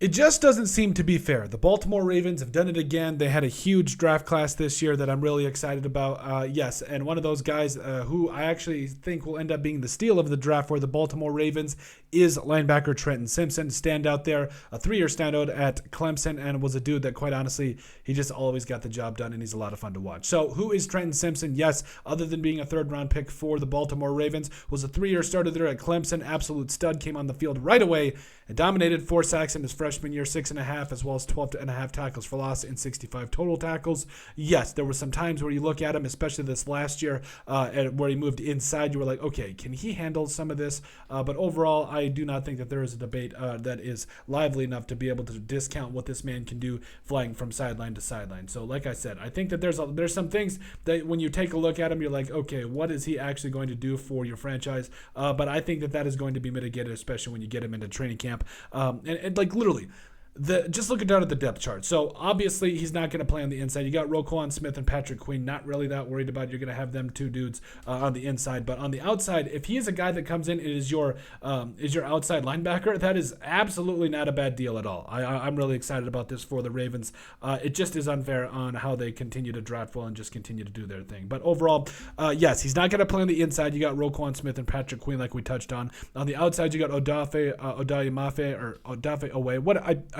It just doesn't seem to be fair. The Baltimore Ravens have done it again. They had a huge draft class this year that I'm really excited about. Yes, and one of those guys who I actually think will end up being the steal of the draft for the Baltimore Ravens is linebacker Trenton Simpson. Standout there, a 3-year standout at Clemson, and was a dude that, quite honestly, he just always got the job done, and he's a lot of fun to watch. So who is Trenton Simpson? Yes, other than being a third-round pick for the Baltimore Ravens, was a 3-year starter there at Clemson. Absolute stud, came on the field right away and dominated. 4 sacks in his freshman year, 6.5, as well as 12.5 tackles for loss and 65 total tackles. Yes, there were some times where you look at him, especially this last year, where he moved inside, you were like, okay, can he handle some of this? But overall, I do not think that there is a debate that is lively enough to be able to discount what this man can do flying from sideline to sideline. So like I said, I think that there's some things that when you take a look at him, you're like, okay, what is he actually going to do for your franchise? But I think that is going to be mitigated, especially when you get him into training camp. And like literally, just looking down at the depth chart. So obviously he's not going to play on the inside. You got Roquan Smith and Patrick Queen. Not really that worried about. You're going to have them two dudes on the inside. But on the outside, if he is a guy that comes in and is your outside linebacker, that is absolutely not a bad deal at all. I'm really excited about this for the Ravens. It just is unfair on how they continue to draft well and just continue to do their thing. But overall, yes, he's not going to play on the inside. You got Roquan Smith and Patrick Queen, like we touched on. On the outside, you got Aumavae-Laulu.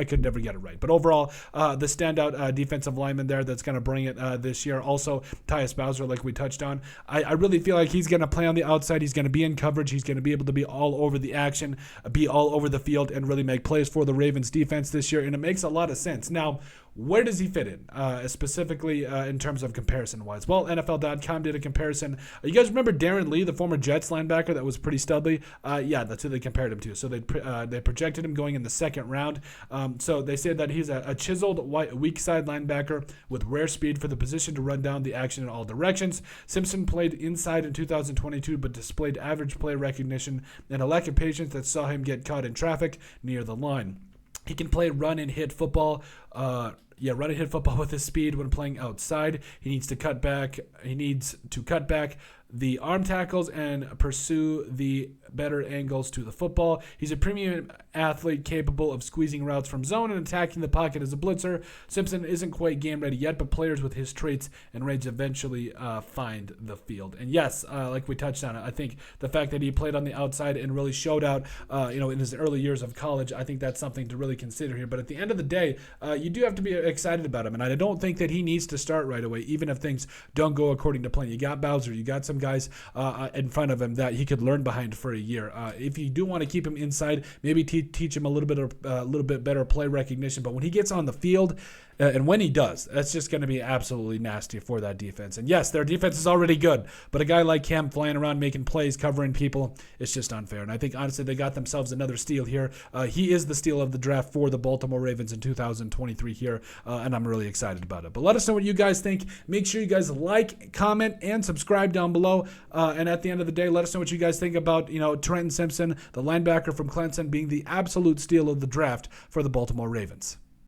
I could never get it right. But overall, the standout defensive lineman there that's going to bring it this year. Also, Tyus Bowser, like we touched on. I really feel like he's going to play on the outside. He's going to be in coverage. He's going to be able to be all over the action, be all over the field, and really make plays for the Ravens defense this year. And it makes a lot of sense. Now, where does he fit in, specifically in terms of comparison-wise? Well, NFL.com did a comparison. You guys remember Darren Lee, the former Jets linebacker that was pretty studly? Yeah, that's who they compared him to. So they projected him going in the second round. So they said that he's a chiseled, weak side linebacker with rare speed for the position to run down the action in all directions. Simpson played inside in 2022, but displayed average play recognition and a lack of patience that saw him get caught in traffic near the line. He can play run and hit football. Run and hit football with his speed when playing outside. He needs to cut back the arm tackles and pursue the better angles to the football. He's a premium athlete capable of squeezing routes from zone and attacking the pocket as a blitzer. Simpson isn't quite game ready yet, but players with his traits and range eventually find the field. And yes, like we touched on it, I think the fact that he played on the outside and really showed out, in his early years of college, I think that's something to really consider here. But at the end of the day, you do have to be excited about him, and I don't think that he needs to start right away, even if things don't go according to plan. You got Bowser, you got some guys in front of him that he could learn behind for a year. If you do want to keep him inside, maybe teach him a little bit better play recognition. But when he gets on the field, and when he does, that's just going to be absolutely nasty for that defense. And yes, their defense is already good, but a guy like him flying around making plays, covering people, it's just unfair. And I think, honestly, they got themselves another steal here. He is the steal of the draft for the Baltimore Ravens in 2023 here, and I'm really excited about it. But let us know what you guys think. Make sure you guys like, comment, and subscribe down below. And at the end of the day, let us know what you guys think about, Trenton Simpson, the linebacker from Clemson, being the absolute steal of the draft for the Baltimore Ravens.